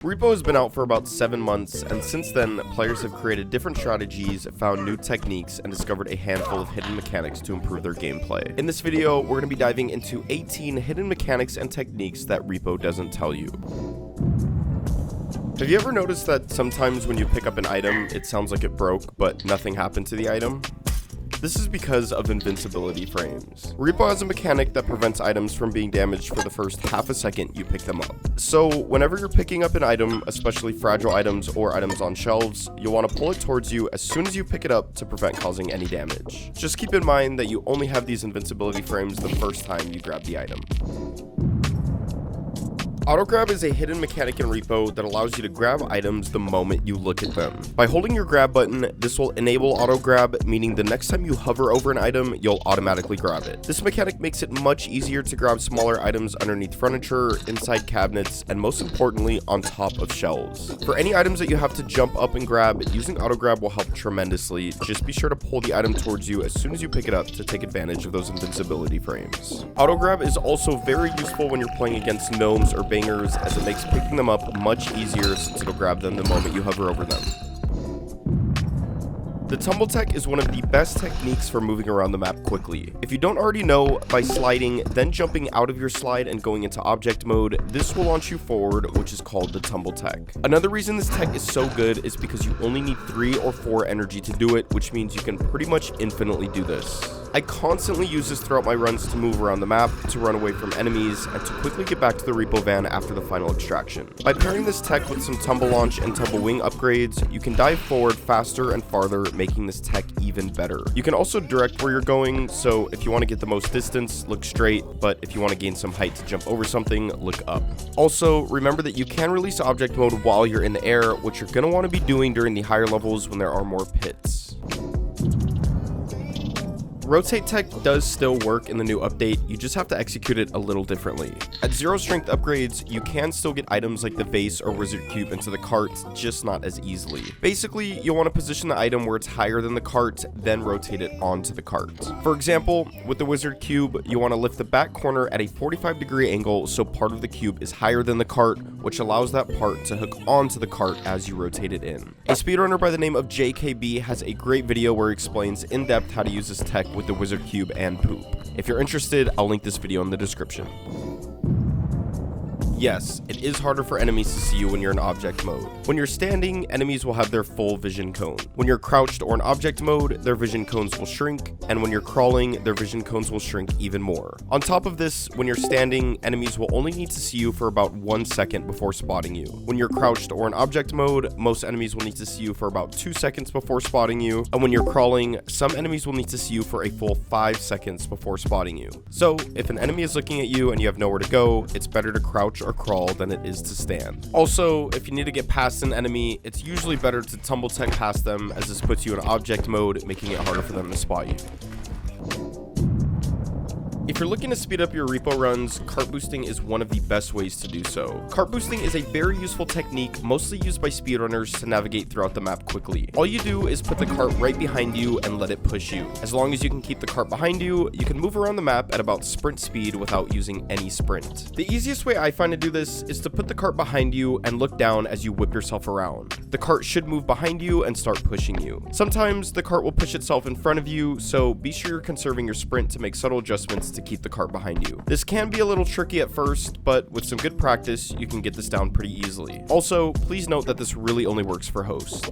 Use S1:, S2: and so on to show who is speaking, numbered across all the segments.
S1: REPO has been out for about 7 months, and since then, players have created different strategies, found new techniques, and discovered a handful of hidden mechanics to improve their gameplay. In this video, we're going to be diving into 18 hidden mechanics and techniques that REPO doesn't tell you. Have you ever noticed that sometimes when you pick up an item, it sounds like it broke, but nothing happened to the item? This is because of Invincibility Frames. REPO has a mechanic that prevents items from being damaged for the first half a second you pick them up. So whenever you're picking up an item, especially fragile items or items on shelves, you'll want to pull it towards you as soon as you pick it up to prevent causing any damage. Just keep in mind that you only have these Invincibility Frames the first time you grab the item. Auto grab is a hidden mechanic in REPO that allows you to grab items the moment you look at them. By holding your grab button, this will enable auto grab, meaning the next time you hover over an item, you'll automatically grab it. This mechanic makes it much easier to grab smaller items underneath furniture, inside cabinets, and most importantly, on top of shelves. For any items that you have to jump up and grab, using auto grab will help tremendously. Just be sure to pull the item towards you as soon as you pick it up to take advantage of those invincibility frames. Auto grab is also very useful when you're playing against gnomes or bangers, as it makes picking them up much easier since it'll grab them the moment you hover over them. The Tumble Tech is one of the best techniques for moving around the map quickly. If you don't already know, by sliding, then jumping out of your slide and going into object mode, this will launch you forward, which is called the Tumble Tech. Another reason this tech is so good is because you only need 3 or 4 energy to do it, which means you can pretty much infinitely do this. I constantly use this throughout my runs to move around the map, to run away from enemies, and to quickly get back to the REPO van after the final extraction. By pairing this tech with some tumble launch and tumble wing upgrades, you can dive forward faster and farther, making this tech even better. You can also direct where you're going, so if you want to get the most distance, look straight, but if you want to gain some height to jump over something, look up. Also, remember that you can release object mode while you're in the air, which you're going to want to be doing during the higher levels when there are more pits. Rotate tech does still work in the new update, you just have to execute it a little differently. At 0 strength upgrades, you can still get items like the vase or wizard cube into the cart, just not as easily. Basically, you'll want to position the item where it's higher than the cart, then rotate it onto the cart. For example, with the wizard cube, you want to lift the back corner at a 45-degree angle so part of the cube is higher than the cart, which allows that part to hook onto the cart as you rotate it in. A speedrunner by the name of JKB has a great video where he explains in depth how to use this tech with the wizard cube and poop. If you're interested, I'll link this video in the description. Yes, it is harder for enemies to see you when you're in object mode. When you're standing, enemies will have their full vision cone. When you're crouched or in object mode, their vision cones will shrink, and when you're crawling, their vision cones will shrink even more. On top of this, when you're standing, enemies will only need to see you for about 1 second before spotting you. When you're crouched or in object mode, most enemies will need to see you for about 2 seconds before spotting you, and when you're crawling, some enemies will need to see you for a full 5 seconds before spotting you. So, if an enemy is looking at you and you have nowhere to go, it's better to crouch or crawl than it is to stand. Also, if you need to get past an enemy, it's usually better to tumble tech past them, as this puts you in object mode, making it harder for them to spot you. If you're looking to speed up your REPO runs, cart boosting is one of the best ways to do so. Cart boosting is a very useful technique, mostly used by speedrunners to navigate throughout the map quickly. All you do is put the cart right behind you and let it push you. As long as you can keep the cart behind you, you can move around the map at about sprint speed without using any sprint. The easiest way I find to do this is to put the cart behind you and look down as you whip yourself around. The cart should move behind you and start pushing you. Sometimes the cart will push itself in front of you, so be sure you're conserving your sprint to make subtle adjustments to keep the cart behind you. This can be a little tricky at first, but with some good practice, you can get this down pretty easily. Also, please note that this really only works for hosts.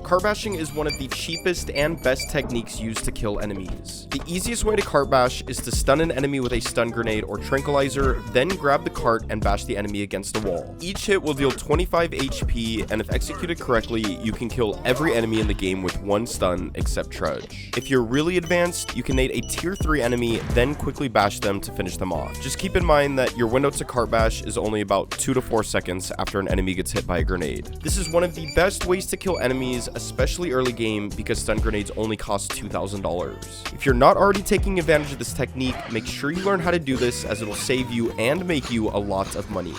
S1: Cart bashing is one of the cheapest and best techniques used to kill enemies. The easiest way to cart bash is to stun an enemy with a stun grenade or tranquilizer, then grab the cart and bash the enemy against the wall. Each hit will deal 25 HP, and if executed correctly, you can kill every enemy in the game with 1 stun except Trudge. If you're really advanced, you can nade a tier 3 enemy, then quickly bash them to finish them off. Just keep in mind that your window to cart bash is only about 2 to 4 seconds after an enemy gets hit by a grenade. This is one of the best ways to kill enemies, especially early game, because stun grenades only cost $2,000. If you're not already taking advantage of this technique, make sure you learn how to do this, as it'll save you and make you a lot of money.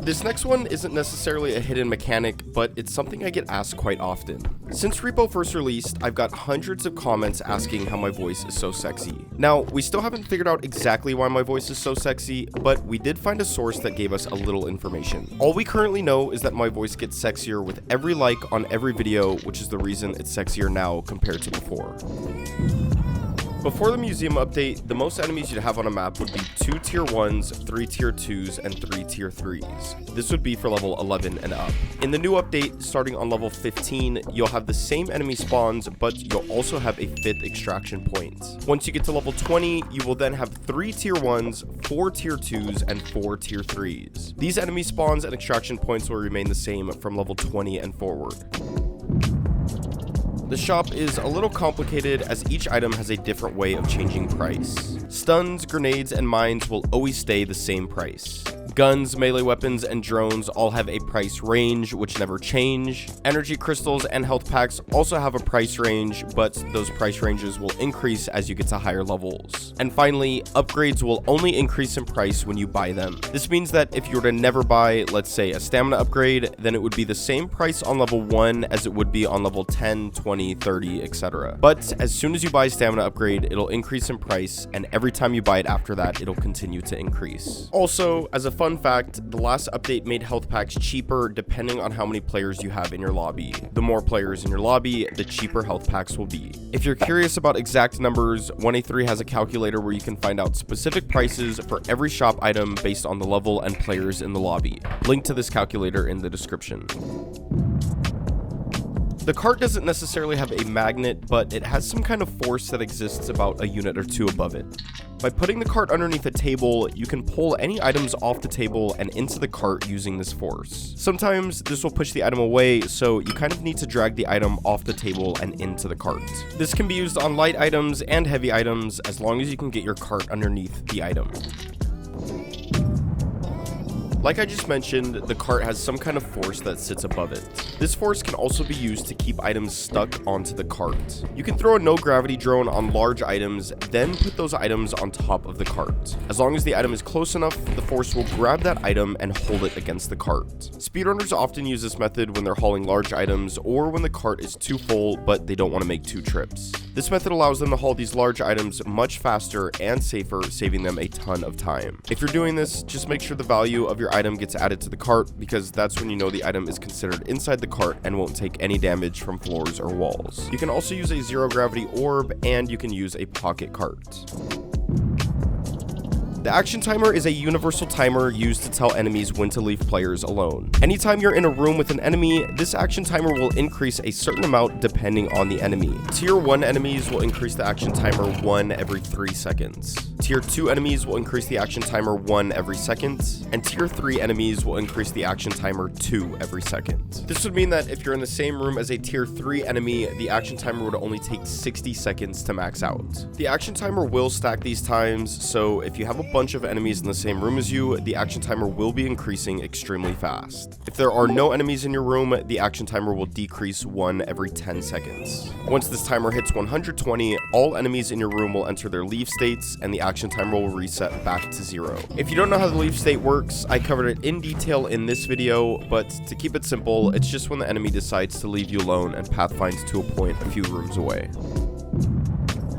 S1: This next one isn't necessarily a hidden mechanic, but it's something I get asked quite often. Since REPO first released, I've got hundreds of comments asking how my voice is so sexy. Now, we still haven't figured out exactly why my voice is so sexy, but we did find a source that gave us a little information. All we currently know is that my voice gets sexier with every like on every video, which is the reason it's sexier now compared to before. Before the museum update, the most enemies you'd have on a map would be 2 tier 1s, 3 tier 2s, and 3 tier 3s. This would be for level 11 and up. In the new update, starting on level 15, you'll have the same enemy spawns, but you'll also have a 5th extraction point. Once you get to level 20, you will then have 3 tier 1s, 4 tier 2s, and 4 tier 3s. These enemy spawns and extraction points will remain the same from level 20 and forward. The shop is a little complicated as each item has a different way of changing price. Stuns, grenades, and mines will always stay the same price. Guns, melee weapons, and drones all have a price range which never change. Energy crystals and health packs also have a price range, but those price ranges will increase as you get to higher levels. And finally, upgrades will only increase in price when you buy them. This means that if you were to never buy, let's say, a stamina upgrade, then it would be the same price on level 1 as it would be on level 10, 20, 30, etc. But as soon as you buy a stamina upgrade, it'll increase in price, and every time you buy it after that, it'll continue to increase. Also, as a fun fact, the last update made health packs cheaper depending on how many players you have in your lobby. The more players in your lobby, the cheaper health packs will be. If you're curious about exact numbers, 1A3 has a calculator where you can find out specific prices for every shop item based on the level and players in the lobby. Link to this calculator in the description. The cart doesn't necessarily have a magnet, but it has some kind of force that exists about a unit or two above it. By putting the cart underneath a table, you can pull any items off the table and into the cart using this force. Sometimes this will push the item away, so you kind of need to drag the item off the table and into the cart. This can be used on light items and heavy items as long as you can get your cart underneath the item. Like I just mentioned, the cart has some kind of force that sits above it. This force can also be used to keep items stuck onto the cart. You can throw a no-gravity drone on large items, then put those items on top of the cart. As long as the item is close enough, the force will grab that item and hold it against the cart. Speedrunners often use this method when they're hauling large items or when the cart is too full but they don't want to make 2 trips. This method allows them to haul these large items much faster and safer, saving them a ton of time. If you're doing this, just make sure the value of your item gets added to the cart, because that's when you know the item is considered inside the cart and won't take any damage from floors or walls. You can also use a zero gravity orb, and you can use a pocket cart. The action timer is a universal timer used to tell enemies when to leave players alone. Anytime you're in a room with an enemy, this action timer will increase a certain amount depending on the enemy. Tier 1 enemies will increase the action timer 1 every 3 seconds. Tier 2 enemies will increase the action timer 1 every second, and Tier 3 enemies will increase the action timer 2 every second. This would mean that if you're in the same room as a Tier 3 enemy, the action timer would only take 60 seconds to max out. The action timer will stack these times, so if you have a bunch of enemies in the same room as you, the action timer will be increasing extremely fast. If there are no enemies in your room, the action timer will decrease 1 every 10 seconds. Once this timer hits 120, all enemies in your room will enter their leave states, and the action timer will reset back to 0. If you don't know how the leave state works, I covered it in detail in this video, but to keep it simple, it's just when the enemy decides to leave you alone and pathfinds to a point a few rooms away.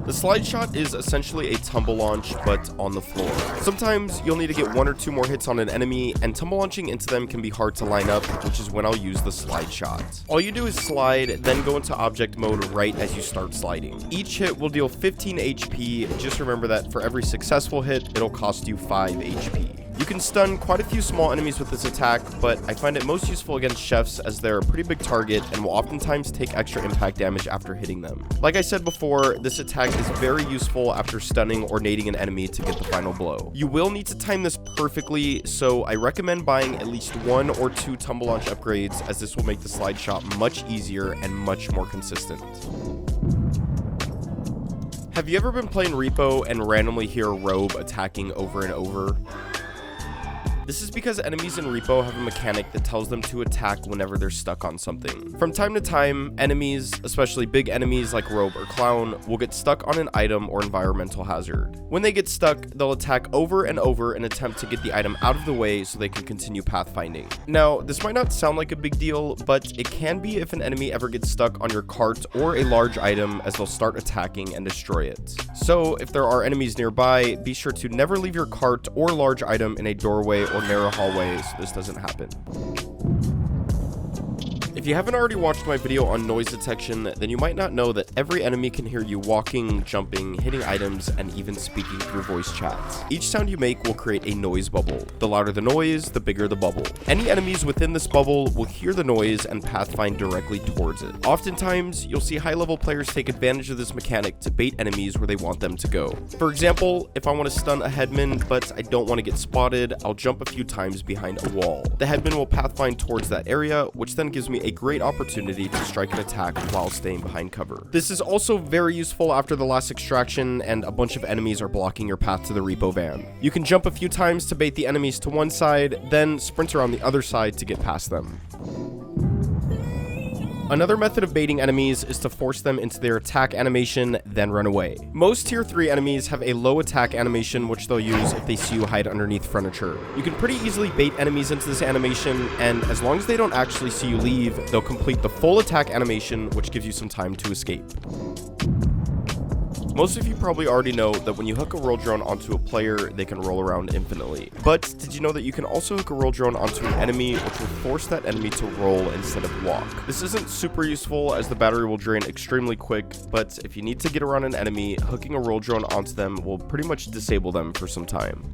S1: The slide shot is essentially a tumble launch, but on the floor. Sometimes you'll need to get 1 or 2 more hits on an enemy, and tumble launching into them can be hard to line up, which is when I'll use the slide shot. All you do is slide, then go into object mode right as you start sliding. Each hit will deal 15 HP, just remember that for every successful hit, it'll cost you 5 HP. You can stun quite a few small enemies with this attack, but I find it most useful against chefs as they're a pretty big target and will oftentimes take extra impact damage after hitting them. Like I said before, this attack is very useful after stunning or nading an enemy to get the final blow. You will need to time this perfectly, so I recommend buying at least 1 or 2 tumble launch upgrades, as this will make the slide shot much easier and much more consistent. Have you ever been playing REPO and randomly hear a robe attacking over and over? This is because enemies in REPO have a mechanic that tells them to attack whenever they're stuck on something. From time to time, enemies, especially big enemies like Robe or Clown, will get stuck on an item or environmental hazard. When they get stuck, they'll attack over and over and attempt to get the item out of the way so they can continue pathfinding. Now, this might not sound like a big deal, but it can be if an enemy ever gets stuck on your cart or a large item, as they'll start attacking and destroy it. So, if there are enemies nearby, be sure to never leave your cart or large item in a doorway or narrow hallway so this doesn't happen. If you haven't already watched my video on noise detection, then you might not know that every enemy can hear you walking, jumping, hitting items, and even speaking through voice chats. Each sound you make will create a noise bubble. The louder the noise, the bigger the bubble. Any enemies within this bubble will hear the noise and pathfind directly towards it. Oftentimes, you'll see high-level players take advantage of this mechanic to bait enemies where they want them to go. For example, if I want to stun a headman, but I don't want to get spotted, I'll jump a few times behind a wall. The headman will pathfind towards that area, which then gives me a great opportunity to strike an attack while staying behind cover. This is also very useful after the last extraction and a bunch of enemies are blocking your path to the repo van. You can jump a few times to bait the enemies to one side, then sprint around the other side to get past them. Another method of baiting enemies is to force them into their attack animation, then run away. Most tier 3 enemies have a low attack animation, which they'll use if they see you hide underneath furniture. You can pretty easily bait enemies into this animation, and as long as they don't actually see you leave, they'll complete the full attack animation, which gives you some time to escape. Most of you probably already know that when you hook a roll drone onto a player, they can roll around infinitely. But did you know that you can also hook a roll drone onto an enemy, which will force that enemy to roll instead of walk? This isn't super useful as the battery will drain extremely quick, but if you need to get around an enemy, hooking a roll drone onto them will pretty much disable them for some time.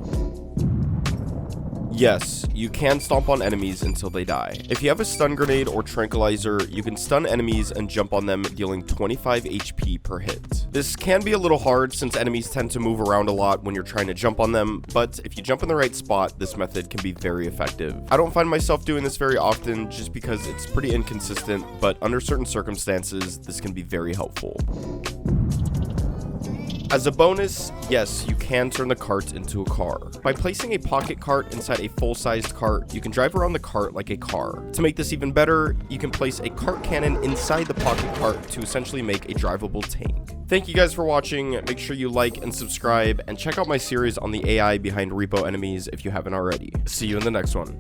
S1: Yes, you can stomp on enemies until they die. If you have a stun grenade or tranquilizer, you can stun enemies and jump on them, dealing 25 HP per hit. This can be a little hard since enemies tend to move around a lot when you're trying to jump on them, but if you jump in the right spot, this method can be very effective. I don't find myself doing this very often just because it's pretty inconsistent, but under certain circumstances, this can be very helpful. As a bonus, yes, you can turn the cart into a car. By placing a pocket cart inside a full-sized cart, you can drive around the cart like a car. To make this even better, you can place a cart cannon inside the pocket cart to essentially make a drivable tank. Thank you guys for watching. Make sure you like and subscribe, and check out my series on the AI behind REPO enemies if you haven't already. See you in the next one.